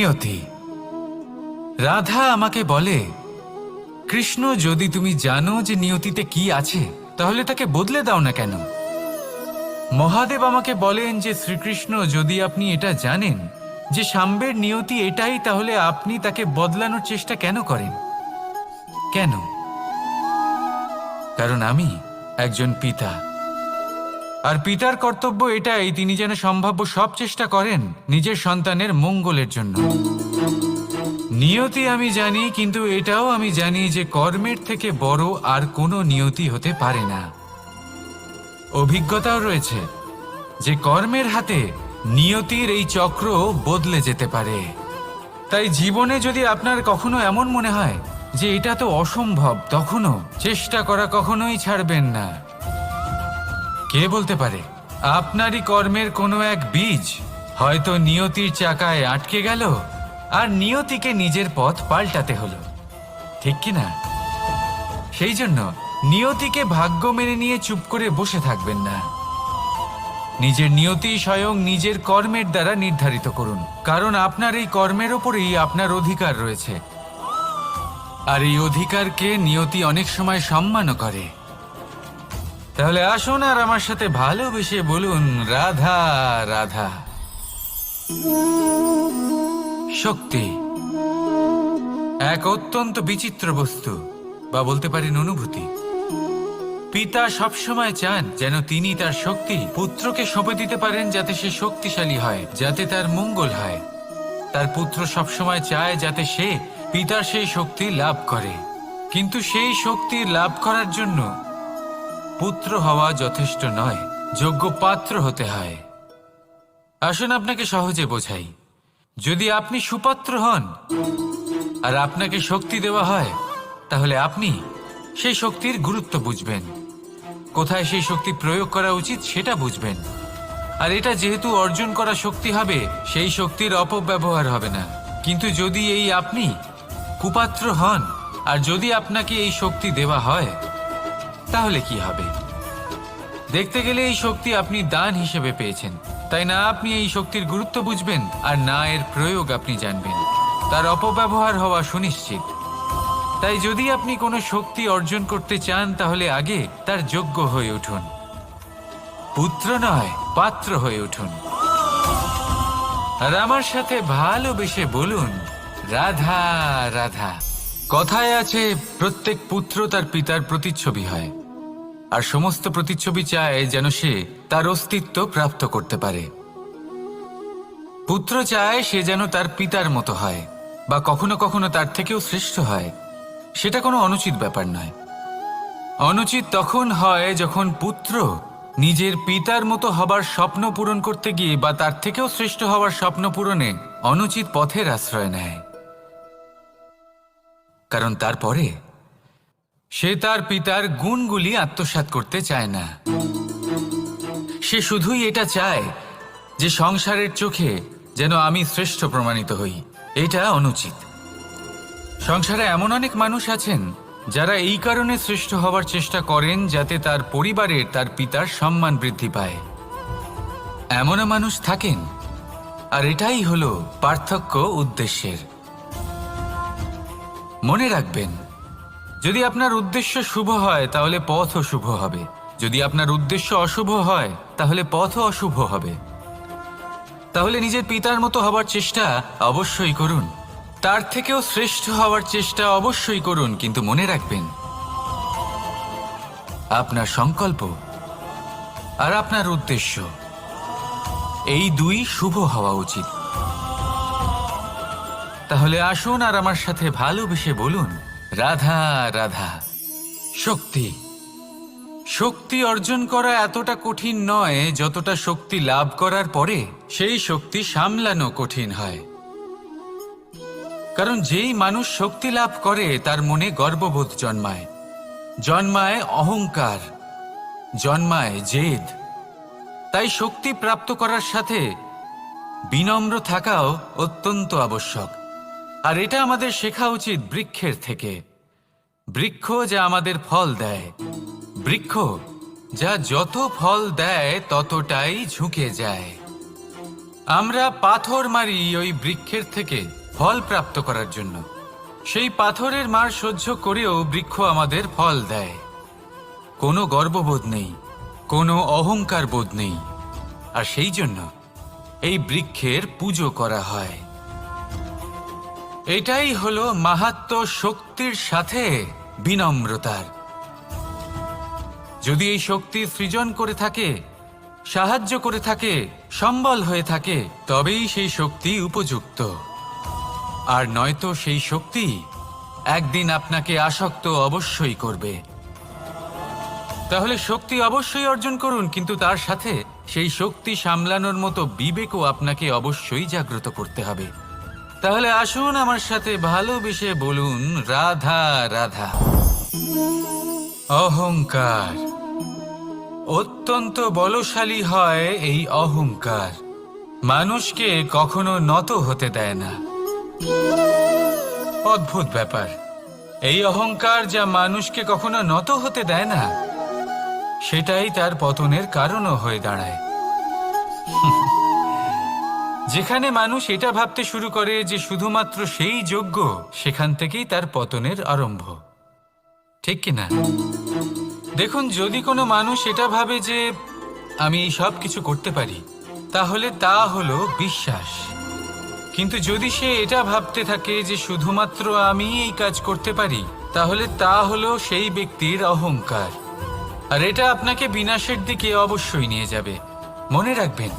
নিয়তি। রাধা আমাকে বলে, কৃষ্ণ, যদি তুমি জানো যে নিয়তিতে কি আছে তাহলে তাকে বদলে দাও না কেন? মহাদেব আমাকে বলেন যে শ্রীকৃষ্ণ, যদি আপনি এটা জানেন যে সাম্বের নিয়তি এটাই, তাহলে আপনি তাকে বদলানোর চেষ্টা কেন করেন? কেন? কারণ আমি একজন পিতা, আর পিতার কর্তব্য এটাই, তিনি যেন সম্ভাব্য সব চেষ্টা করেন নিজের সন্তানের মঙ্গলের জন্য। নিয়তি আমি জানি, কিন্তু এটাও আমি জানি যে কর্মের থেকে বড় আর কোনো নিয়তি হতে পারে না। অভিজ্ঞতাও রয়েছে যে কর্মের হাতে নিয়তির এই চক্র বদলে যেতে পারে। তাই জীবনে যদি আপনার কখনো এমন মনে হয় যে এটা তো অসম্ভব, তখনও চেষ্টা করা কখনোই ছাড়বেন না। কে বলতে পারে আপনারই কর্মের কোনো এক বীজ হয়তো নিয়তির চাকায় আটকে গেল আর নিয়তিকে নিজের পথ পাল্টাতে হলো, ঠিক কি না? সেই জন্য নিয়তিকে ভাগ্য মেনে নিয়ে চুপ করে বসে থাকবেন না। নিজের নিয়তি স্বয়ং নিজের কর্মের দ্বারা নির্ধারিত করুন, কারণ আপনার এই কর্মের ওপরেই আপনার অধিকার রয়েছে। আর এই অধিকারকে নিয়তি অনেক সময় সম্মানও করে। তাহলে আসুন আর আমার সাথে ভালোবেসে বলুন, রাধা রাধা। শক্তি এক অত্যন্ত বিচিত্র বস্তু, বা বলতে পারেন অনুভূতি। পিতা সবসময় চান যেন তিনি তার শক্তি পুত্রকে সঁপে দিতে পারেন, যাতে সে শক্তিশালী হয়, যাতে তার মঙ্গল হয়। তার পুত্র সবসময় চায় যাতে সে পিতার সেই শক্তি লাভ করে, কিন্তু সেই শক্তি লাভ করার জন্য পুত্র হওয়া যথেষ্ট নয়, যোগ্য পাত্র হতে হয়। আসুন আপনাকে সহজে বোঝাই। যদি আপনি সুপাত্র হন আর আপনাকে শক্তি দেওয়া হয়, তাহলে আপনি সেই শক্তির গুরুত্ব বুঝবেন, কোথায় সেই শক্তি প্রয়োগ করা উচিত সেটা বুঝবেন। আর এটা যেহেতু অর্জন করা শক্তি হবে, সেই শক্তির অপব্যবহার হবে না। কিন্তু যদি এই আপনি কুপাত্র হন আর যদি আপনাকে এই শক্তি দেওয়া হয়, তাহলে কি হবে? দেখতে গেলে এই শক্তি আপনি দান হিসেবে পেয়েছেন, তাই না আপনি এই শক্তির গুরুত্ব বুঝবেন আর না এর প্রয়োগ আপনি জানবেন। তার অপব্যবহার হওয়া সুনিশ্চিত। তাই যদি আপনি কোনো শক্তি অর্জন করতে চান, তাহলে আগে তার যোগ্য হয়ে উঠুন। পুত্র নয়, পাত্র হয়ে উঠুন। আর আমার সাথে ভালোবেসে বলুন, রাধা রাধা। কথায় আছে, প্রত্যেক পুত্র তার পিতার প্রতিচ্ছবি হয়, আর সমস্ত প্রতিচ্ছবি চায় যেন সে তার অস্তিত্ব প্রাপ্ত করতে পারে। পুত্র চায় সে যেন তার পিতার মতো হয়, বা কখনো কখনো তার থেকেও শ্রেষ্ঠ হয়। সেটা কোনো অনুচিত ব্যাপার নয়। অনুচিত তখন হয় যখন পুত্র নিজের পিতার মতো হবার স্বপ্ন পূরণ করতে গিয়ে বা তার থেকেও শ্রেষ্ঠ হওয়ার স্বপ্ন পূরণে অনুচিত পথের আশ্রয় নেয়। কারণ তারপরে সে তার পিতার গুণগুলি আত্মসাৎ করতে চায় না। সে শুধুই এটা চায় যে সংসারের চোখে যেন আমি শ্রেষ্ঠ প্রমাণিত হই। এটা অনুচিত। সংসারে এমন অনেক মানুষ আছেন যারা এই কারণে শ্রেষ্ঠ হওয়ার চেষ্টা করেন যাতে তার পরিবারের তার পিতার সম্মান বৃদ্ধি পায়। এমনও মানুষ থাকেন, আর এটাই হলো পার্থক্য উদ্দেশ্যের। মনে রাখবেন, যদি আপনার উদ্দেশ্য শুভ হয় তাহলে পথও শুভ হবে, যদি আপনার উদ্দেশ্য অশুভ হয় তাহলে পথও অশুভ হবে। তাহলে নিজের পিতার মতো হবার চেষ্টা অবশ্যই করুন, তার থেকেও শ্রেষ্ঠ হওয়ার চেষ্টা অবশ্যই করুন, কিন্তু মনে রাখবেন আপনার সংকল্প আর আপনার উদ্দেশ্য এই দুই শুভ হওয়া উচিত। তাহলে আসুন আর আমার সাথে ভালোবেসে বলুন, রাধা রাধা। শক্তি শক্তি অর্জন করা এতটা কঠিন নয় যতটা শক্তি লাভ করার পরে সেই শক্তি সামলানো কঠিন হয়। কারণ যেই মানুষ শক্তি লাভ করে তার মনে গর্ববোধ জন্মায়, জন্মায় অহংকার, জন্মায় জেদ। তাই শক্তি প্রাপ্ত করার সাথে বিনম্র থাকাও অত্যন্ত আবশ্যক। আর এটা আমাদের শেখা উচিত বৃক্ষের থেকে। বৃক্ষ যা আমাদের ফল দেয়, বৃক্ষ যা যত ফল দেয় ততটাই ঝুঁকে যায়। আমরা পাথর মারি ওই বৃক্ষের থেকে ফল প্রাপ্ত করার জন্য। সেই পাথরের মার সহ্য করেও বৃক্ষ আমাদের ফল দেয়। কোনো গর্ববোধ নেই, কোনো অহংকার বোধ নেই, আর সেই জন্য এই বৃক্ষের পুজো করা হয়। এটাই হলো মাহাত্ম্য শক্তির সাথে বিনম্রতার। যদি এই শক্তি সৃজন করে থাকে, সাহায্য করে থাকে, সম্বল হয়ে থাকে, তবেই সেই শক্তি উপযুক্ত। আর নয়তো সেই শক্তি একদিন আপনাকে আসক্ত অবশ্যই করবে। তাহলে শক্তি অবশ্যই অর্জন করুন, কিন্তু তার সাথে সেই শক্তি সামলানোর মতো বিবেকও আপনাকে অবশ্যই জাগ্রত করতে হবে। তাহলে আসুন আমার সাথে ভালোবেসে বলুন, রাধা রাধা। অহংকার অত্যন্ত বলশালী হয়। এই অহংকার মানুষকে কখনো নত হতে দেয় না। অদ্ভুত ব্যাপার, এই অহংকার যা মানুষকে কখনো নত হতে দেয় না, সেটাই তার পতনের কারণও হয়ে দাঁড়ায়। যেখানে মানুষ এটা ভাবতে শুরু করে যে শুধুমাত্র সেই যোগ্য, সেখান থেকেই তার পতনের আরম্ভ। ঠিক কিনা? দেখুন, যদি কোনো মানুষ এটা ভাবে যে আমি এই সব কিছু করতে পারি, তাহলে তা হলো বিশ্বাস। কিন্তু যদি সে এটা ভাবতে থাকে যে শুধুমাত্র আমি এই কাজ করতে পারি, তাহলে তা হলো সেই ব্যক্তির অহংকার। আর এটা আপনাকে বিনাশের দিকে অবশ্যই নিয়ে যাবে। মনে রাখবেন,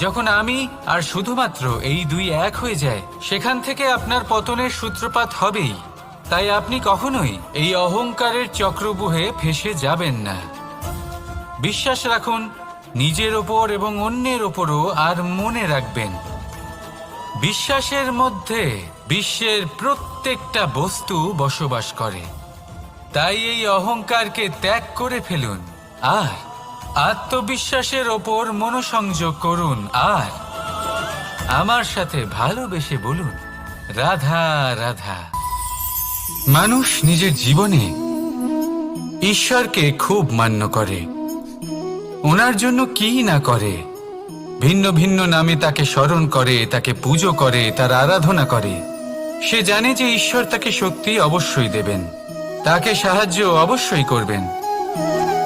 যখন আমি আর শুধুমাত্র এই দুই এক হয়ে যায়, সেখান থেকে আপনার পতনের সূত্রপাত হবেই। তাই আপনি কখনোই এই অহংকারের চক্রব্যূহে ফেঁসে যাবেন না। বিশ্বাস রাখুন নিজের ওপর এবং অন্যের ওপরও। আর মনে রাখবেন, বিশ্বাসের মধ্যে বিশ্বের প্রত্যেকটা বস্তু বসবাস করে। তাই এই অহংকারকে ত্যাগ করে ফেলুন আর আত্মবিশ্বাসের ওপর মনোসংযোগ করুন। আর আমার সাথে ভালোবেসে বলুন, রাধা রাধা। মানুষ নিজের জীবনে ঈশ্বরকে খুব মান্য করে। ওনার জন্য কি না করে, ভিন্ন ভিন্ন নামে তাকে স্মরণ করে, তাকে পুজো করে, তার আরাধনা করে। সে জানে যে ঈশ্বর তাকে শক্তি অবশ্যই দেবেন, তাকে সাহায্য অবশ্যই করবেন।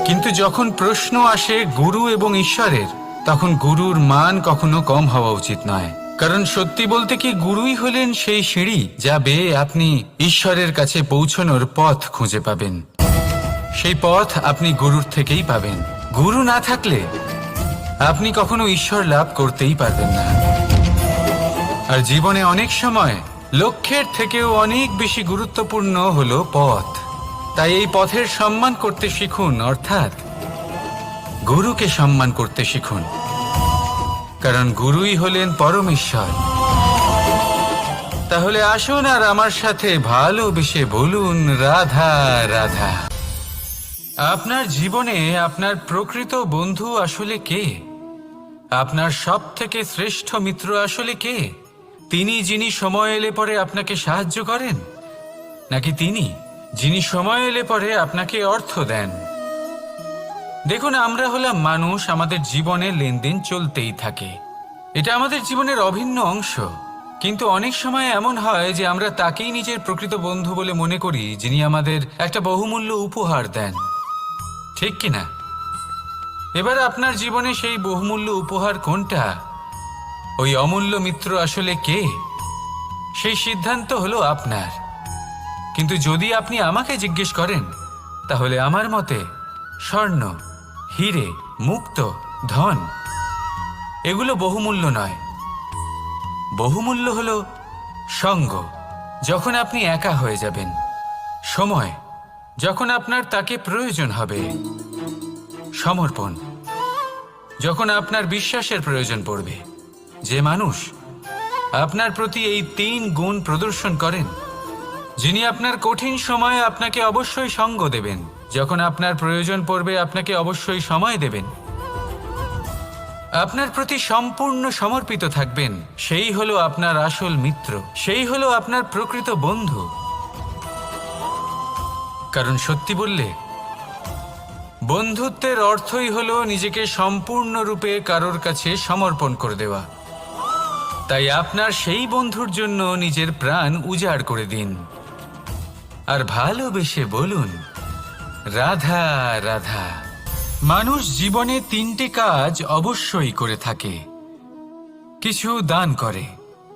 কিন্তু যখন প্রশ্ন আসে গুরু এবং ঈশ্বরের, তখন গুরুর মান কখনো কম হওয়া উচিত নয়। কারণ সত্যি বলতে কি, গুরুই হলেন সেই সিঁড়ি যা বেয়ে আপনি ঈশ্বরের কাছে পৌঁছানোর পথ খুঁজে পাবেন। সেই পথ আপনি গুরুর থেকেই পাবেন। গুরু না থাকলে আপনি কখনো ঈশ্বর লাভ করতেই পারবেন না। আর জীবনে অনেক সময় লক্ষ্যের থেকেও অনেক বেশি গুরুত্বপূর্ণ হলো পথ। তাই এই পথের সম্মান করতে শিখুন, অর্থাৎ গুরুকে সম্মান করতে শিখুন। কারণ গুরুই হলেন পরমেশ্বর। তাহলে আসুন আর আমার সাথে ভালোবেসে বলুন, রাধা রাধা। আপনার জীবনে আপনার প্রকৃত বন্ধু আসলে কে? আপনার সব থেকে শ্রেষ্ঠ মিত্র আসলে কে? তিনি যিনি সময় এলে পরে আপনাকে সাহায্য করেন, নাকি তিনি যিনি সময় এলে পরে আপনাকে অর্থ দেন? দেখুন, আমরা হলাম মানুষ, আমাদের জীবনে লেনদেন চলতেই থাকে। এটা আমাদের জীবনের অভিন্ন অংশ। কিন্তু অনেক সময় এমন হয় যে আমরা তাকেই নিজের প্রকৃত বন্ধু বলে মনে করি, যিনি আমাদের একটা বহুমূল্য উপহার দেন। ঠিক কিনা? এবার আপনার জীবনে সেই বহুমূল্য উপহার কোনটা, ওই অমূল্য মিত্র আসলে কে, সেই সিদ্ধান্ত হলো আপনার। কিন্তু যদি আপনি আমাকে জিজ্ঞেস করেন, তাহলে আমার মতে স্বর্ণ, হিরে, মুক্ত, ধন এগুলো বহুমূল্য নয়। বহুমূল্য হলো সঙ্গ, যখন আপনি একা হয়ে যাবেন, সময়, যখন আপনার তাকে প্রয়োজন হবে, সমর্পণ, যখন আপনার বিশ্বাসের প্রয়োজন পড়বে। যে মানুষ আপনার প্রতি এই 3 গুণ প্রদর্শন করেন, যিনি আপনার কঠিন সময়ে আপনাকে অবশ্যই সঙ্গ দেবেন, যখন আপনার প্রয়োজন পড়বে আপনাকে অবশ্যই সময় দেবেন, আপনার প্রতি সম্পূর্ণ সমর্পিত থাকবেন, সেই হলো আপনার আসল মিত্র, সেই হলো আপনার প্রকৃত বন্ধু। কারণ সত্যি বললে, বন্ধুত্বের অর্থই হলো নিজেকে সম্পূর্ণরূপে কারোর কাছে সমর্পণ করে দেওয়া। তাই আপনার সেই বন্ধুর জন্য নিজের প্রাণ উজাড় করে দিন আর ভালোবেসে বলুন, রাধা রাধা। মানুষ জীবনে তিনটে কাজ অবশ্যই করে থাকে, কিছু দান করে,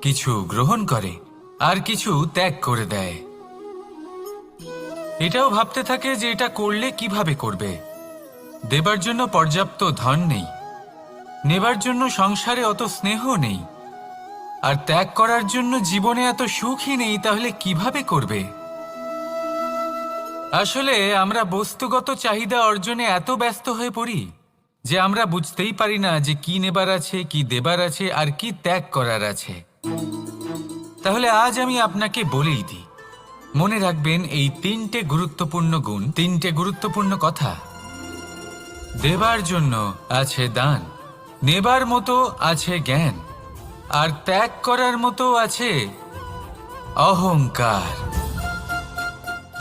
কিছু গ্রহণ করে, আর কিছু ত্যাগ করে দেয়। এটাও ভাবতে থাকে যে এটা করলে কিভাবে করবে। দেবার জন্য পর্যাপ্ত ধন নেই, নেবার জন্য সংসারে অত স্নেহ নেই, আর ত্যাগ করার জন্য জীবনে এত সুখই নেই, তাহলে কিভাবে করবে? আসলে আমরা বস্তুগত চাহিদা অর্জনে এত ব্যস্ত হয়ে পড়ি যে আমরা বুঝতেই পারি না যে কি নেবার আছে, কি দেবার আছে, আর কি ত্যাগ করার আছে। তাহলে আজ আমি আপনাকে বলেই দিই, মনে রাখবেন এই তিনটে গুরুত্বপূর্ণ গুণ, তিনটে গুরুত্বপূর্ণ কথা। দেবার জন্য আছে দান, নেবার মতো আছে জ্ঞান, আর ত্যাগ করার মতো আছে অহংকার।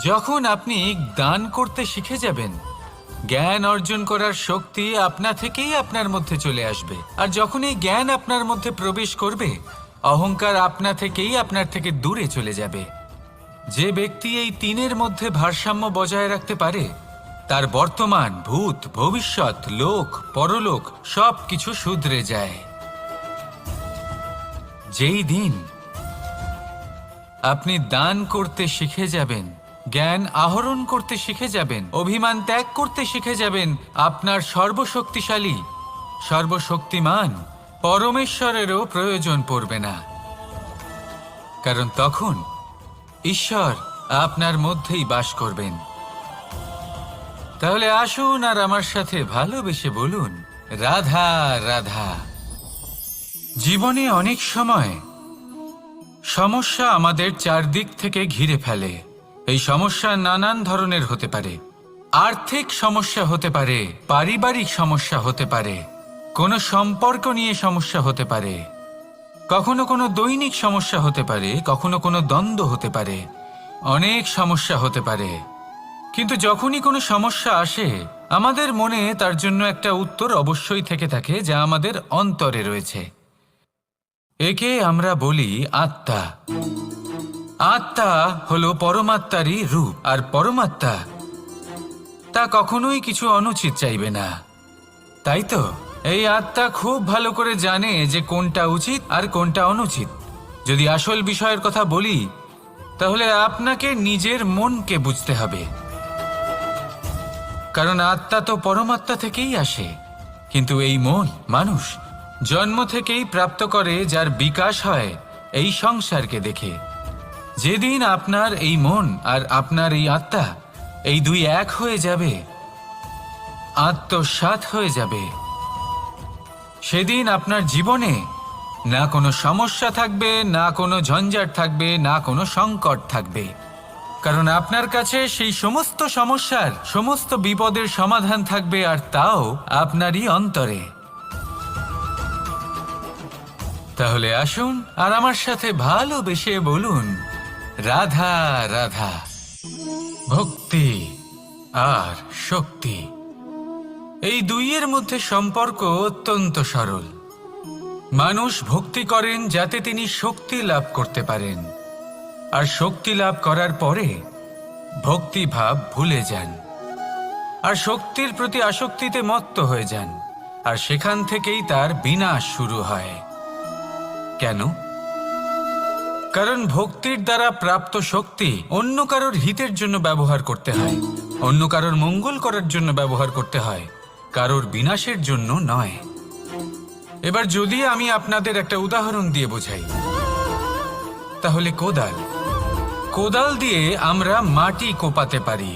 যখন আপনি দান করতে শিখে যাবেন, জ্ঞান অর্জন করার শক্তি আপনা থেকেই আপনার মধ্যে চলে আসবে। আর যখন এই জ্ঞান আপনার মধ্যে প্রবেশ করবে, অহংকার আপনা থেকেই আপনার থেকে দূরে চলে যাবে। যে ব্যক্তি এই তিনের মধ্যে ভারসাম্য বজায় রাখতে পারে, তার বর্তমান, ভূত, ভবিষ্যৎ, লোক, পরলোক সব কিছু শুধরে যায়। যেই দিন আপনি দান করতে শিখে যাবেন, জ্ঞান আহরণ করতে শিখে যাবেন, অভিমান ত্যাগ করতে শিখে যাবেন, আপনার সর্বশক্তিশালী, সর্বশক্তিমান পরমেশ্বরেরও প্রয়োজন পড়বে না। কারণ তখন ঈশ্বর আপনার মধ্যেই বাস করবেন। তাহলে আসুন আর আমার সাথে ভালোবেসে বলুন, রাধা রাধা। জীবনে অনেক সময় সমস্যা আমাদের চারদিক থেকে ঘিরে ফেলে। এই সমস্যা নানান ধরনের হতে পারে। আর্থিক সমস্যা হতে পারে, পারিবারিক সমস্যা হতে পারে, কোনো সম্পর্ক নিয়ে সমস্যা হতে পারে, কখনো কোনো দৈনিক সমস্যা হতে পারে, কখনো কোনো দ্বন্দ্ব হতে পারে, অনেক সমস্যা হতে পারে। কিন্তু যখনই কোনো সমস্যা আসে, আমাদের মনে তার জন্য একটা উত্তর অবশ্যই থেকে থাকে, যা আমাদের অন্তরে রয়েছে। একে আমরা বলি আত্মা। আত্মা হলো পরমাত্মারই রূপ, আর পরমাত্মা তা কখনোই কিছু অনুচিত চাইবে না, তাই তো? এই আত্মা খুব ভালো করে জানে যে কোনটা উচিত আর কোনটা অনুচিত। যদি আসল বিষয়ের কথা বলি, তাহলে আপনাকে নিজের মনকে বুঝতে হবে। কারণ আত্মা তো পরমাত্মা থেকেই আসে, কিন্তু এই মন মানুষ জন্ম থেকেই প্রাপ্ত করে, যার বিকাশ হয় এই সংসারকে দেখে। যেদিন আপনার এই মন আর আপনার এই আত্মা, এই দুই এক হয়ে যাবে, আত্মসাৎ হয়ে যাবে, সেদিন আপনার জীবনে না কোনো সমস্যা থাকবে, না কোনো ঝঞ্ঝাট থাকবে, না কোনো সংকট থাকবে। কারণ আপনার কাছে সেই সমস্ত সমস্যার, সমস্ত বিপদের সমাধান থাকবে, আর তাও আপনারই অন্তরে। তাহলে আসুন আর আমার সাথে ভালোবেসে বলুন, রাধা রাধা। ভক্তি আর শক্তি, এই দুইয়ের মধ্যে সম্পর্ক অত্যন্ত সরল। মানুষ ভক্তি করেন যাতে তিনি শক্তি লাভ করতে পারেন, আর শক্তি লাভ করার পরে ভক্তিভাব ভুলে যান, আর শক্তির প্রতি আসক্তিতে মত্ত হয়ে যান, আর সেখান থেকেই তার বিনাশ শুরু হয়। কেন? কারণ ভক্তির দ্বারা প্রাপ্ত শক্তি অন্য কারোর হিতের জন্য ব্যবহার করতে হয়, অন্য কারোর মঙ্গল করার জন্য ব্যবহার করতে হয়, কারোর বিনাশের জন্য নয়। এবার যদি আমি আপনাদের একটা উদাহরণ দিয়ে বোঝাই, তাহলে কোদাল দিয়ে আমরা মাটি কোপাতে পারি,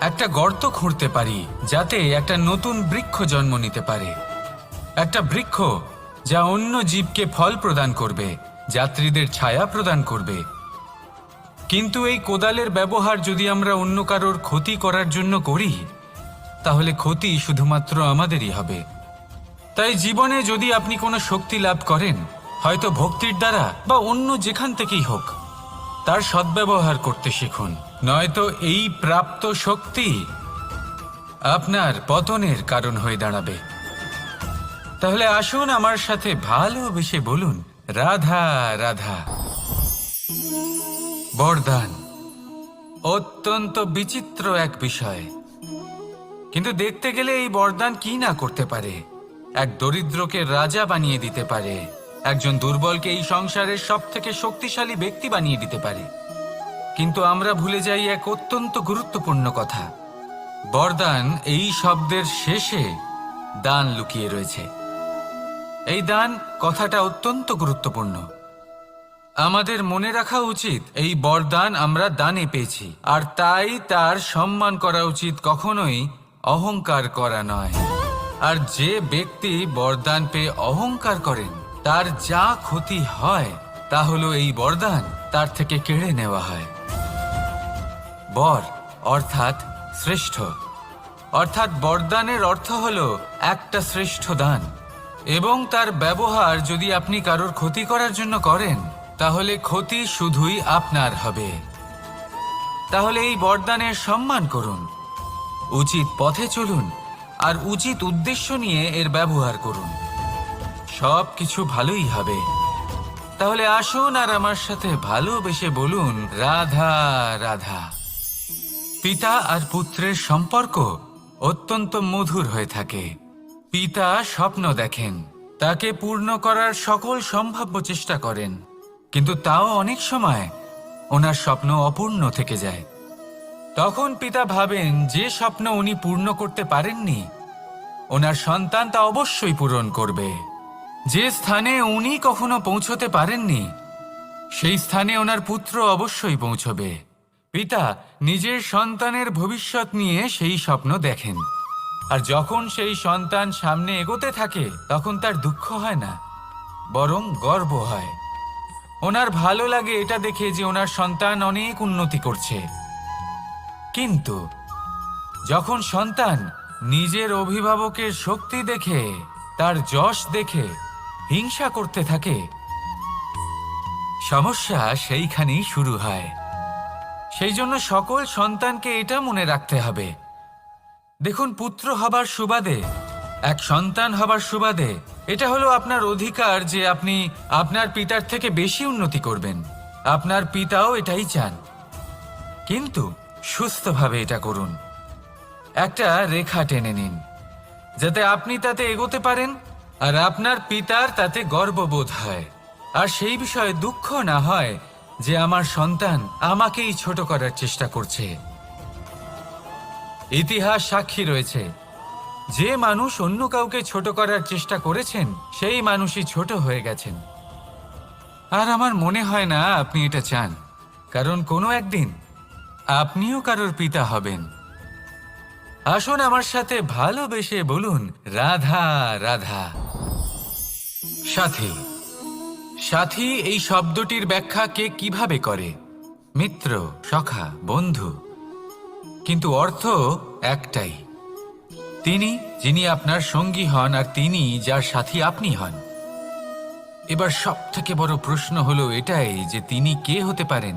একটা গর্ত খুঁড়তে পারি, যাতে একটা নতুন বৃক্ষ জন্ম নিতে পারে। একটা বৃক্ষ যা অন্য জীবকে ফল প্রদান করবে, যাত্রীদের ছায়া প্রদান করবে। কিন্তু এই কোদালের ব্যবহার যদি আমরা অন্য কারোর ক্ষতি করার জন্য করি, তাহলে ক্ষতি শুধুমাত্র আমাদেরই হবে। তাই জীবনে যদি আপনি কোনো শক্তি লাভ করেন, হয়তো ভক্তির দ্বারা বা অন্য যেখান থেকেই হোক, তার সদ্ব্যবহার করতে শিখুন, নয়তো এই প্রাপ্ত শক্তি আপনার পতনের কারণ হয়ে দাঁড়াবে। তাহলে আসুন আমার সাথে ভালোবেসে বলুন, রাধা রাধা। বরদান অত্যন্ত বিচিত্র এক বিষয়, কিন্তু দেখতে গেলে এই বরদান কি না করতে পারে। এক দরিদ্রকে রাজা বানিয়ে দিতে পারে, একজন দুর্বলকে এই সংসারের সব থেকে শক্তিশালী ব্যক্তি বানিয়ে দিতে পারে। কিন্তু আমরা ভুলে যাই এক অত্যন্ত গুরুত্বপূর্ণ কথা। বরদান এই শব্দের শেষে দান লুকিয়ে রয়েছে। এই দান কথাটা অত্যন্ত গুরুত্বপূর্ণ। আমাদের মনে রাখা উচিত এই বরদান আমরা দানে পেয়েছি, আর তাই তার সম্মান করা উচিত, কখনোই অহংকার করা নয়। আর যে ব্যক্তি বরদান পেয়ে অহংকার করেন তার যা ক্ষতি হয় তা হলো এই বরদান তার থেকে কেড়ে নেওয়া হয়। বর অর্থাৎ শ্রেষ্ঠ, অর্থাৎ বরদানের অর্থ হলো একটা শ্রেষ্ঠ দান, এবং তার ব্যবহার যদি আপনি কারোর ক্ষতি করার জন্য করেন তাহলে ক্ষতি শুধুই আপনার হবে। তাহলে এই বরদানের সম্মান করুন, উচিত পথে চলুন, আর উচিত উদ্দেশ্য নিয়ে এর ব্যবহার করুন, সব কিছু ভালোই হবে। তাহলে আসুন আর আমার সাথে ভালোবেসে বলুন রাধা রাধা। পিতা আর পুত্রের সম্পর্ক অত্যন্ত মধুর হয়ে থাকে। পিতা স্বপ্ন দেখেন, তাকে পূর্ণ করার সকল সম্ভাব্য চেষ্টা করেন, কিন্তু তাও অনেক সময় ওনার স্বপ্ন অপূর্ণ থেকে যায়। তখন পিতা ভাবেন যে স্বপ্ন উনি পূর্ণ করতে পারেননি ওনার সন্তান তা অবশ্যই পূরণ করবে। যে স্থানে উনি কখনো পৌঁছতে পারেননি সেই স্থানে ওনার পুত্র অবশ্যই পৌঁছবে। পিতা নিজের সন্তানের ভবিষ্যৎ নিয়ে সেই স্বপ্ন দেখেন, আর যখন সেই সন্তান সামনে এগোতে থাকে তখন তার দুঃখ হয় না, বরং গর্ব হয়। ওনার ভালো লাগে এটা দেখে যে ওনার সন্তান অনেক উন্নতি করছে। কিন্তু যখন সন্তান নিজের অভিভাবকের শক্তি দেখে, তার যশ দেখে হিংসা করতে থাকে, সমস্যা সেইখানেই শুরু হয়। সেই জন্য সকল সন্তানকে এটা মনে রাখতে হবে, দেখুন, পুত্র হবার সুবাদে, এক সন্তান হবার সুবাদে এটা হলো আপনার অধিকার যে আপনি আপনার পিতার থেকে বেশি উন্নতি করবেন। আপনার পিতাও এটাই চান, কিন্তু সুস্থভাবে এটা করুন। একটা রেখা টেনে নিন যাতে আপনি তাতে এগোতে পারেন আর আপনার পিতার তাতে গর্ববোধ হয়, আর সেই বিষয়ে দুঃখ না হয় যে আমার সন্তান আমাকেই ছোট করার চেষ্টা করছে। ইতিহাস সাক্ষী রয়েছে, যে মানুষ অন্য কাউকে ছোট করার চেষ্টা করেছেন সেই মানুষই ছোট হয়ে গেছেন। আর আমার মনে হয় না আপনি এটা চান, কারণ কোনো একদিন আপনিও কারোর পিতা হবেন। আসুন আমার সাথে ভালোবেসে বলুন রাধা রাধা। সাথী, সাথী এই শব্দটির ব্যাখ্যা কে কিভাবে করে? মিত্র, সখা, বন্ধু, কিন্তু অর্থ একটাই। তিনি যিনি আপনার সঙ্গী হন আর তিনি যার সাথী আপনি হন। এবার সব থেকে বড় প্রশ্ন হলো এটাই যে তিনি কে হতে পারেন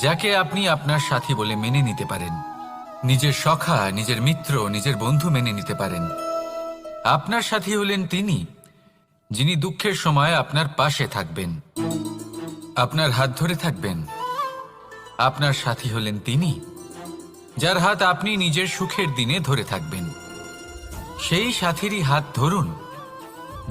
যাকে আপনি আপনার সাথী বলে মেনে নিতে পারেন, নিজের সখা, নিজের মিত্র, নিজের বন্ধু মেনে নিতে পারেন। আপনার সাথী হলেন তিনি যিনি দুঃখের সময় আপনার পাশে থাকবেন, আপনার হাত ধরে থাকবেন। আপনার সাথী হলেন তিনি যার হাত আপনি নিজের সুখের দিনে ধরে থাকবেন। সেই সাথীরই হাত ধরুন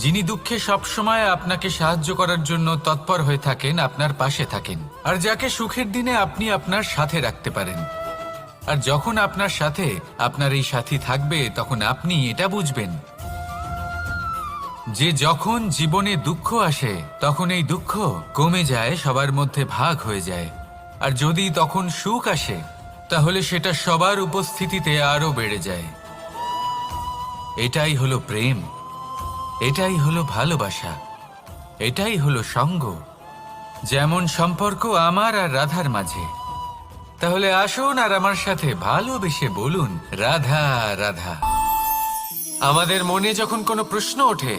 যিনি দুঃখে সবসময় আপনাকে সাহায্য করার জন্য তৎপর হয়ে থাকেন, আপনার পাশে থাকেন, আর যাকে সুখের দিনে আপনি আপনার সাথে রাখতে পারেন। আর যখন আপনার সাথে আপনার এই সাথী থাকবে তখন আপনি এটা বুঝবেন যে যখন জীবনে দুঃখ আসে তখন এই দুঃখ কমে যায়, সবার মধ্যে ভাগ হয়ে যায়। আর যদি তখন সুখ আসে তাহলে সেটা সবার উপস্থিতিতে আরো বেড়ে যায়। এটাই হলো প্রেম, এটাই হলো ভালোবাসা, এটাই হলো সঙ্গ, যেমন সম্পর্ক আমার আর রাধার মাঝে। তাহলে আসুন আর আমার সাথে ভালোবেসে বলুন রাধা রাধা। আমাদের মনে যখন কোনো প্রশ্ন ওঠে,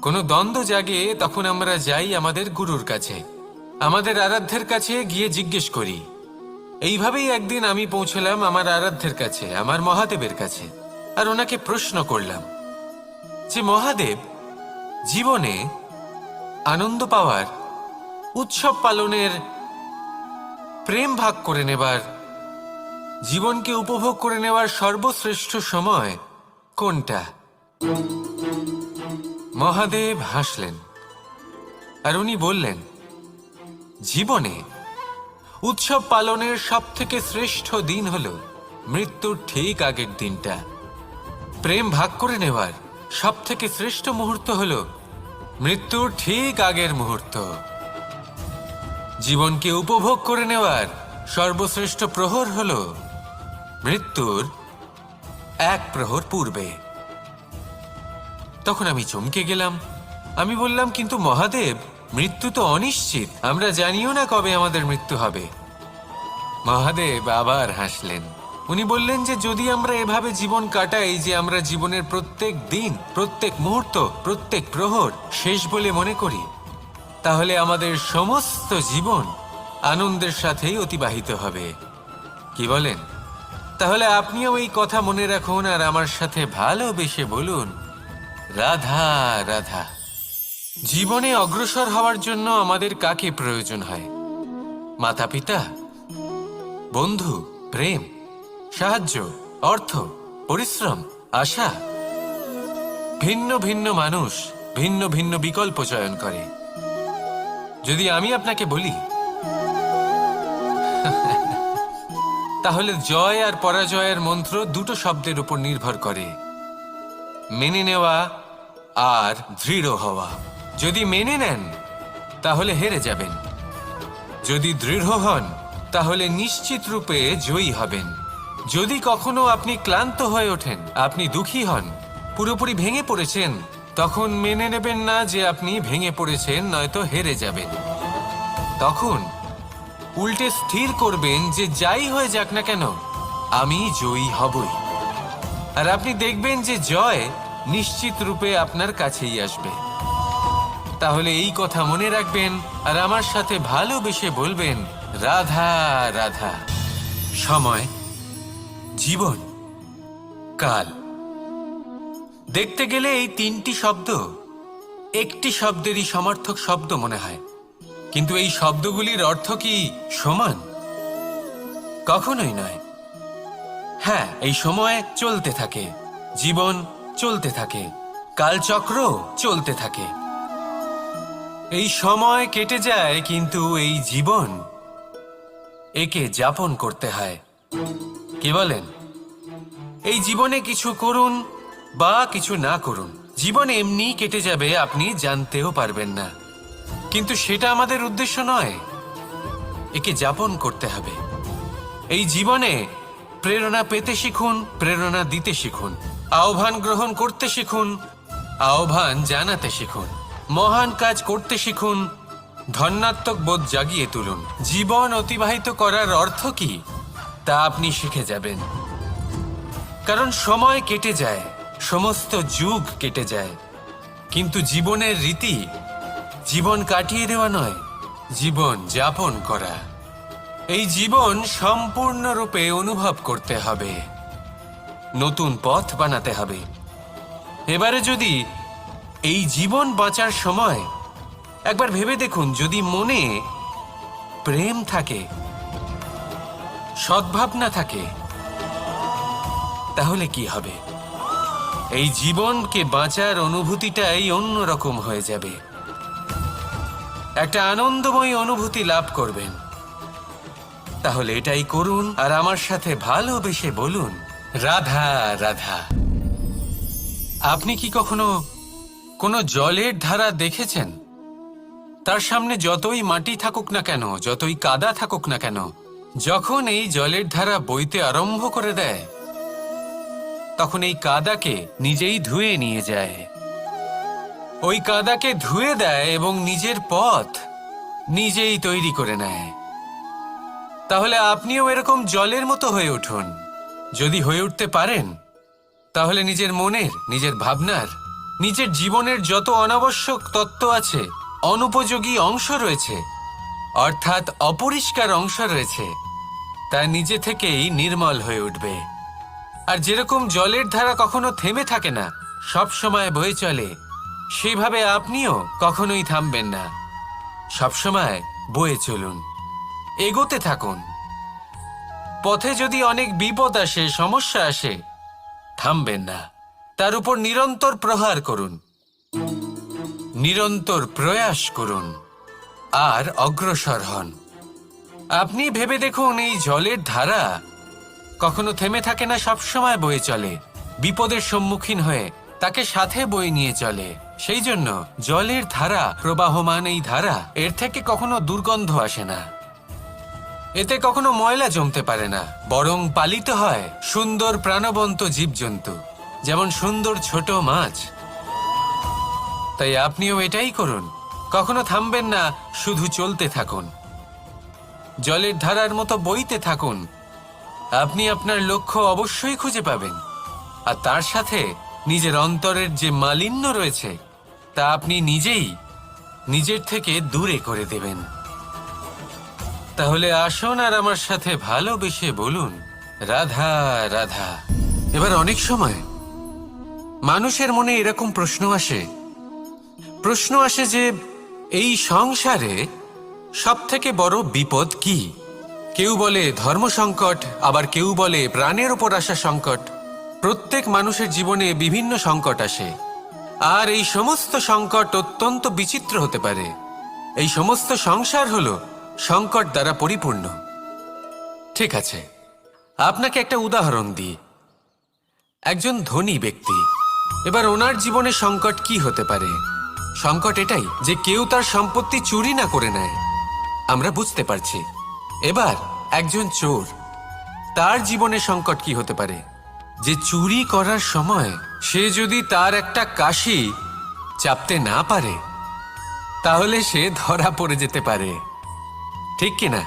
কোনো দ্বন্দ্ব জাগে, তখন আমরা যাই আমাদের গুরুর কাছে, আমাদের আরাধ্যের কাছে গিয়ে জিজ্ঞেস করি। এইভাবেই একদিন আমি পৌঁছলাম আমার আরাধ্যের কাছে, আমার মহাদেবের কাছে, আর ওনাকে প্রশ্ন করলাম যে মহাদেব, জীবনে আনন্দ পাওয়ার, উৎসব পালনের, প্রেম ভাগ করে নেবার, জীবনকে উপভোগ করে নেওয়ার সর্বশ্রেষ্ঠ সময় কোনটা? মহাদেব হাসলেন আর উনি বললেন, জীবনে উৎসব পালনের সবথেকে শ্রেষ্ঠ দিন হল মৃত্যুর ঠিক আগের দিনটা। প্রেম ভাগ করে নেওয়ার সবথেকে শ্রেষ্ঠ মুহূর্ত হল মৃত্যুর ঠিক আগের মুহূর্ত। জীবনকে উপভোগ করে নেওয়ার সর্বশ্রেষ্ঠ প্রহর হল মৃত্যুর এক প্রহর পূর্বে। তখন আমি চমকে গেলাম। আমি বললাম, কিন্তু মহাদেব, মৃত্যু তো অনিশ্চিত, আমরা জানিও না কবে আমাদের মৃত্যু হবে। মহাদেব আবার হাসলেন। উনি বললেন যে যদি আমরা এভাবে জীবন কাটাই যে আমরা জীবনের প্রত্যেক দিন, প্রত্যেক মুহূর্ত, প্রত্যেক প্রহর শেষ বলে মনে করি, তাহলে আমাদের সমস্ত জীবন আনন্দের সাথেই অতিবাহিত হবে। কি বলেন? তাহলে আপনিও এই কথা মনে রাখুন আর আমার সাথে ভালোবেসে বলুন, রাধা রাধা। জীবনে অগ্রসর হওয়ার জন্য আমাদের কাকে প্রয়োজন হয়? মাতা পিতা, বন্ধু, প্রেম, সাহায্য, অর্থ, পরিশ্রম, আশা। ভিন্ন ভিন্ন মানুষ ভিন্ন ভিন্ন বিকল্প চয়ন করে। যদি আমি আপনাকে বলি, তাহলে জয় আর পরাজয়ের মন্ত্র দুটো শব্দের উপর নির্ভর করে, মেনে নেওয়া আর দৃঢ় হওয়া। যদি মেনে নেন তাহলে হেরে যাবেন, যদি দৃঢ় হন তাহলে নিশ্চিত রূপে জয়ী হবেন। যদি কখনো আপনি ক্লান্ত হয়ে ওঠেন, আপনি দুঃখী হন, পুরোপুরি ভেঙে পড়েছেন, তখন মেনে নেবেন না যে আপনি ভেঙে পড়েছেন, নয়তো হেরে যাবেন। তখন উল্টে স্থির করবেন যে যাই হয়ে যাক না কেন, আমি জয়ী হবই। আর আপনি দেখবেন যে জয় নিশ্চিত রূপে আপনার কাছেই আসবে। তাহলে এই কথা মনে রাখবেন আর আমার সাথে ভালোবেসে বলবেন, রাধা রাধা। সময়, জীবন, কাল। দেখতে গেলে এই তিনটি শব্দ একটি শব্দেরই সমার্থক শব্দ মনে হয়, কিন্তু এই শব্দগুলির অর্থ কি সমান? কখনোই নয়। হ্যাঁ, এই সময় চলতে থাকে, জীবন চলতে থাকে, কালচক্র চলতে থাকে। এই সময় কেটে যায়, কিন্তু এই জীবন, একে যাপন করতে হয়। কি বলেন? এই জীবনে কিছু করুন বা কিছু না করুন, জীবন এমনি কেটে যাবে, আপনি জানতেও পারবেন না। কিন্তু সেটা আমাদের উদ্দেশ্য নয়, একে যাপন করতে হবে। এই জীবনে প্রেরণা পেতে শিখুন, প্রেরণা দিতে শিখুন, আহ্বান গ্রহণ করতে শিখুন, আহ্বান জানাতে শিখুন, মহান কাজ করতে শিখুন, ধন্যাত্মক বোধ জাগিয়ে তুলুন। জীবন অতিবাহিত করার অর্থ কি তা আপনি শিখে যাবেন। কারণ সময় কেটে যায়, সমস্ত যুগ কেটে যায়, কিন্তু জীবনের রীতি জীবন কাটিয়ে দেওয়া নয়, জীবন যাপন করা। এই জীবন সম্পূর্ণরূপে অনুভব করতে হবে, নতুন পথ বানাতে হবে। এবারে যদি এই জীবন বাঁচার সময় একবার ভেবে দেখুন, যদি মনে প্রেম থাকে, সদ্ভাবনা থাকে, তাহলে কি হবে? এই জীবনকে বাঁচার অনুভূতিটাই অন্যরকম হয়ে যাবে, একটা আনন্দময় অনুভূতি লাভ করবেন। তাহলে এটাই করুন আর আমার সাথে ভালোবেসে বলুন, রাধা রাধা। আপনি কি কখনো কোনো জলের ধারা দেখেছেন? তার সামনে যতই মাটি থাকুক না কেন, যতই কাদা থাকুক না কেন, যখন এই জলের ধারা বইতে আরম্ভ করে দেয়, তখন এই কাদাকে নিজেই ধুয়ে নিয়ে যায়। ওই কাদাকে ধুয়ে দেয় এবং নিজের পথ নিজেই তৈরি করে নেয়। তাহলে আপনিও এরকম জলের মতো হয়ে উঠুন। যদি হয়ে উঠতে পারেন, তাহলে নিজের মনের, নিজের ভাবনার, নিজের জীবনের যত অনাবশ্যক তত্ত্ব আছে, অনুপযোগী অংশ রয়েছে, অর্থাৎ অপরিষ্কার অংশ রয়েছে, তা নিজে থেকেই নির্মল হয়ে উঠবে। আর যেরকম জলের ধারা কখনো থেমে থাকে না, সব সময় বয়ে চলে, সেইভাবে আপনিও কখনোই থামবেন না। সবসময় বয়ে চলুন, এগোতে থাকুন। পথে যদি অনেক বিপদ আসে, সমস্যা আসে, থামবেন না, তার উপর নিরন্তর প্রহার করুন, নিরন্তর প্রয়াস করুন আর অগ্রসর হন। আপনি ভেবে দেখুন, এই জলের ধারা কখনো থেমে থাকে না, সবসময় বয়ে চলে, বিপদের সম্মুখীন হয়ে তাকে সাথে বয়ে নিয়ে চলে। সেই জন্য জলের ধারা, প্রবাহমান এই ধারা, এর থেকে কখনো দুর্গন্ধ আসে না, এতে কখনো ময়লা জমতে পারে না, বরং পালিত হয় সুন্দর প্রাণবন্ত জীবজন্তু, যেমন সুন্দর ছোট মাছ। তাই আপনিও এটাই করুন, কখনো থামবেন না, শুধু চলতে থাকুন, জলের ধারার মতো বইতে থাকুন। আপনি আপনার লক্ষ্য অবশ্যই খুঁজে পাবেন, আর তার সাথে নিজের অন্তরের যে মালিন্য রয়েছে তা আপনি নিজেই নিজের থেকে দূরে করে দেবেন। তাহলে আসুন আর আমার সাথে ভালোবেসে বলুন, রাধা রাধা। এবার অনেক সময় মানুষের মনে এরকম প্রশ্ন আসে যে এই সংসারে সব থেকে বড় বিপদ কি? কেউ বলে ধর্ম সংকট, আবার কেউ বলে প্রাণের ওপর আসা সংকট। প্রত্যেক মানুষের জীবনে বিভিন্ন সংকট আসে, আর এই সমস্ত সংকট অত্যন্ত বিচিত্র হতে পারে। এই সমস্ত সংসার হলো সংকট দ্বারা পরিপূর্ণ। ঠিক আছে, আপনাকে একটা উদাহরণ দিই। একজন ধনী ব্যক্তি, এবার ওনার জীবনে সংকট কি হতে পারে? সংকট এটাই যে কেউ তার সম্পত্তি চুরি না করে নেয়, আমরা বুঝতে পারছি। এবার একজন চোর, তার জীবনে সংকট কি হতে পারে? যে চুরি করার সময় সে যদি তার একটা কাশি চাপতে না পারে, তাহলে সে ধরা পড়ে যেতে পারে, ঠিক কিনা?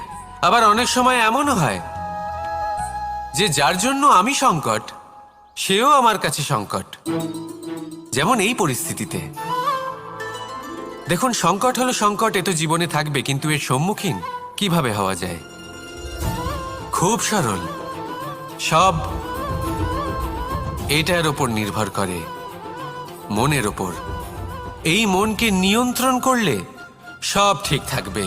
আবার অনেক সময় এমনও হয় যে যার জন্য আমি সংকট, সেও আমার কাছে সংকট। যেমন এই পরিস্থিতিতে দেখুন, সংকট হলো সংকট, এ তো জীবনে থাকবে, কিন্তু এর সম্মুখীন কিভাবে হওয়া যায়? খুব সরল, সব এটার ওপর নির্ভর করে, মনের ওপর। এই মনকে নিয়ন্ত্রণ করলে সব ঠিক থাকবে।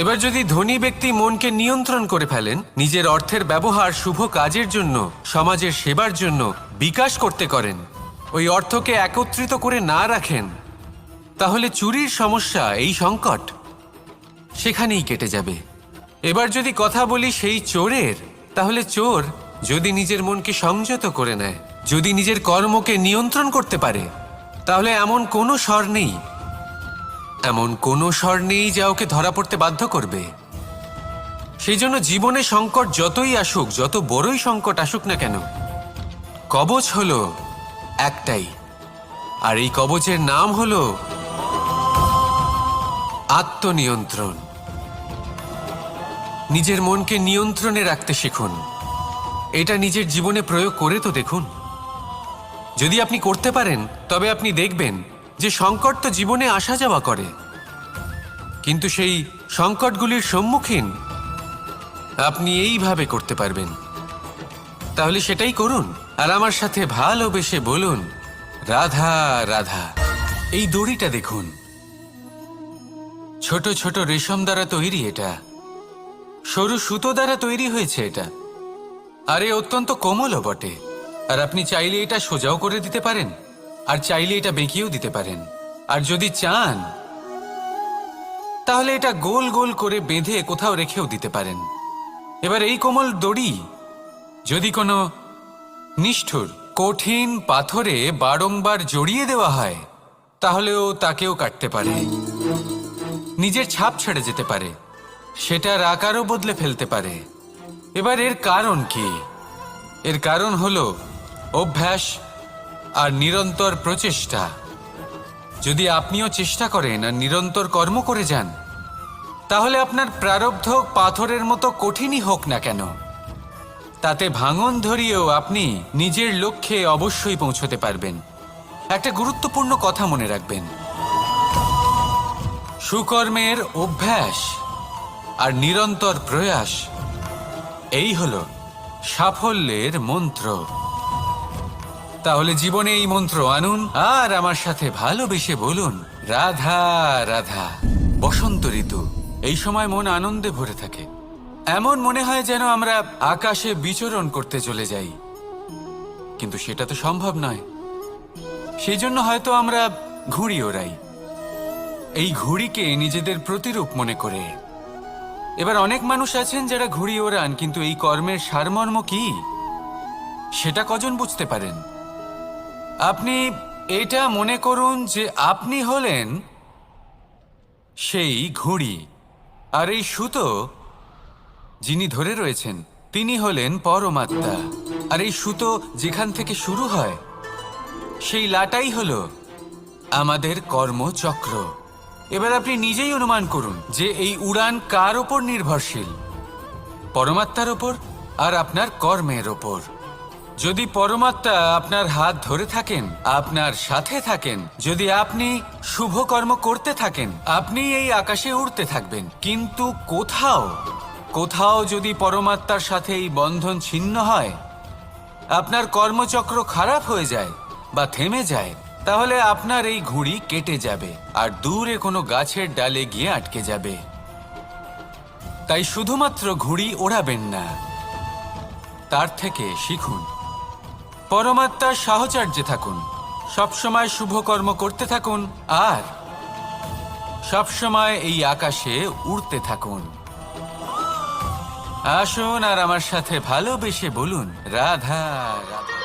এবার যদি ধনী ব্যক্তি মনকে নিয়ন্ত্রণ করে ফেলেন, নিজের অর্থের ব্যবহার শুভ কাজের জন্য, সমাজের সেবার জন্য বিকাশ করতে করেন, ওই অর্থকে একত্রিত করে না রাখেন, তাহলে চুরির সমস্যা, এই সংকট সেখানেই কেটে যাবে। এবার যদি কথা বলি সেই চোরের, তাহলে চোর যদি নিজের মনকে সংযত করে নেয়, যদি নিজের কর্মকে নিয়ন্ত্রণ করতে পারে, তাহলে এমন কোনো স্বর নেই যা ওকে ধরা পড়তে বাধ্য করবে। সেই জন্য জীবনে সংকট যতই আসুক, যত বড়ই সংকট আসুক না কেন, কবচ হলো একটাই, আর এই কবচের নাম হলো আত্মনিয়ন্ত্রণ। নিজের মনকে নিয়ন্ত্রণে রাখতে শিখুন। এটা নিজের জীবনে প্রয়োগ করে তো দেখুন। যদি আপনি করতে পারেন, তবে আপনি দেখবেন যে সংকট তো জীবনে আসা যাওয়া করে, কিন্তু সেই সংকটগুলির সম্মুখীন আপনি এইভাবে করতে পারবেন। তাহলে সেটাই করুন, আর আমার সাথে ভালোবেসে বলুন, রাধা রাধা। এই দড়িটা দেখুন, ছোট ছোট রেশম দ্বারা তৈরি, এটা সরু সুতো দ্বারা তৈরি হয়েছে এটা, আর এ অত্যন্ত কোমলও বটে। আর আপনি চাইলে এটা সোজাও করে দিতে পারেন, আর চাইলে এটা বেঁকিয়েও দিতে পারেন, আর যদি চান তাহলে এটা গোল গোল করে বেঁধে কোথাও রেখেও দিতে পারেন। এবার এই কোমল দড়ি যদি কোনো নিষ্ঠুর কঠিন পাথরে বারংবার জড়িয়ে দেওয়া হয়, তাহলেও তাকেও কাটতে পারে, নিজের ছাপ ছেড়ে যেতে পারে, সেটার আকারও বদলে ফেলতে পারে। এবার এর কারণ কি? এর কারণ হলো অভ্যাস আর নিরন্তর প্রচেষ্টা। যদি আপনিও চেষ্টা করেন আর নিরন্তর কর্ম করে যান, তাহলে আপনার প্রারব্ধ পাথরের মতো কঠিনই হোক না কেন, তাতে ভাঙন ধরিয়েও আপনি নিজের লক্ষ্যে অবশ্যই পৌঁছতে পারবেন। একটা গুরুত্বপূর্ণ কথা মনে রাখবেন, সুকর্মের অভ্যাস আর নিরন্তর প্রয়াস, এই হলো সাফল্যের মন্ত্র। তাহলে জীবনে এই মন্ত্র আনুন আর আমার সাথে ভালোবেসে বলুন, রাধা রাধা। বসন্ত ঋতু, এই সময় মন আনন্দে ভরে থাকে। এমন মনে হয় যেন আমরা আকাশে বিচরণ করতে চলে যাই, কিন্তু সেটা তো সম্ভব নয়। সেই জন্য হয়তো আমরা ঘুড়ি ওড়াই, এই ঘুড়িকে নিজেদের প্রতিরূপ মনে করে। এবার অনেক মানুষ আছেন যারা ঘুড়ি ওড়ান, কিন্তু এই কর্মের সারমর্ম কি সেটা কজন বুঝতে পারেন? আপনি এটা মনে করুন যে আপনি হলেন সেই ঘুড়ি, আর এই সুতো যিনি ধরে রয়েছেন তিনি হলেন পরমাত্মা। আর এই সুতো যেখান থেকে শুরু হয় সেই লাটাই হলো আমাদের কর্মচক্র। এবার আপনি নিজেই অনুমান করুন যে এই উড়ান কার ওপর নির্ভরশীল, পরমাত্মার ওপর আর আপনার কর্মের ওপর। যদি পরমাত্মা আপনার হাত ধরে থাকেন, আপনার সাথে থাকেন, যদি আপনি শুভ কর্ম করতে থাকেন, আপনি এই আকাশে উড়তে থাকবেন। কিন্তু কোথাও কোথাও যদি পরমাত্মার সাথে এই বন্ধন ছিন্ন হয়, আপনার কর্মচক্র খারাপ হয়ে যায় বা থেমে যায়, তাহলে আপনার এই ঘুড়ি কেটে যাবে আর দূরে কোনো গাছের ডালে গিয়ে আটকে যাবে। তাই শুধুমাত্র ঘুড়ি ওড়াবেন না, তার থেকে শিখুন, পরমাত্মার সাহচর্যে থাকুন, সবসময় শুভ কর্ম করতে থাকুন আর সবসময় এই আকাশে উড়তে থাকুন। আসুন আর আমার সাথে ভালোবেসে বলুন, রাধা রাধা।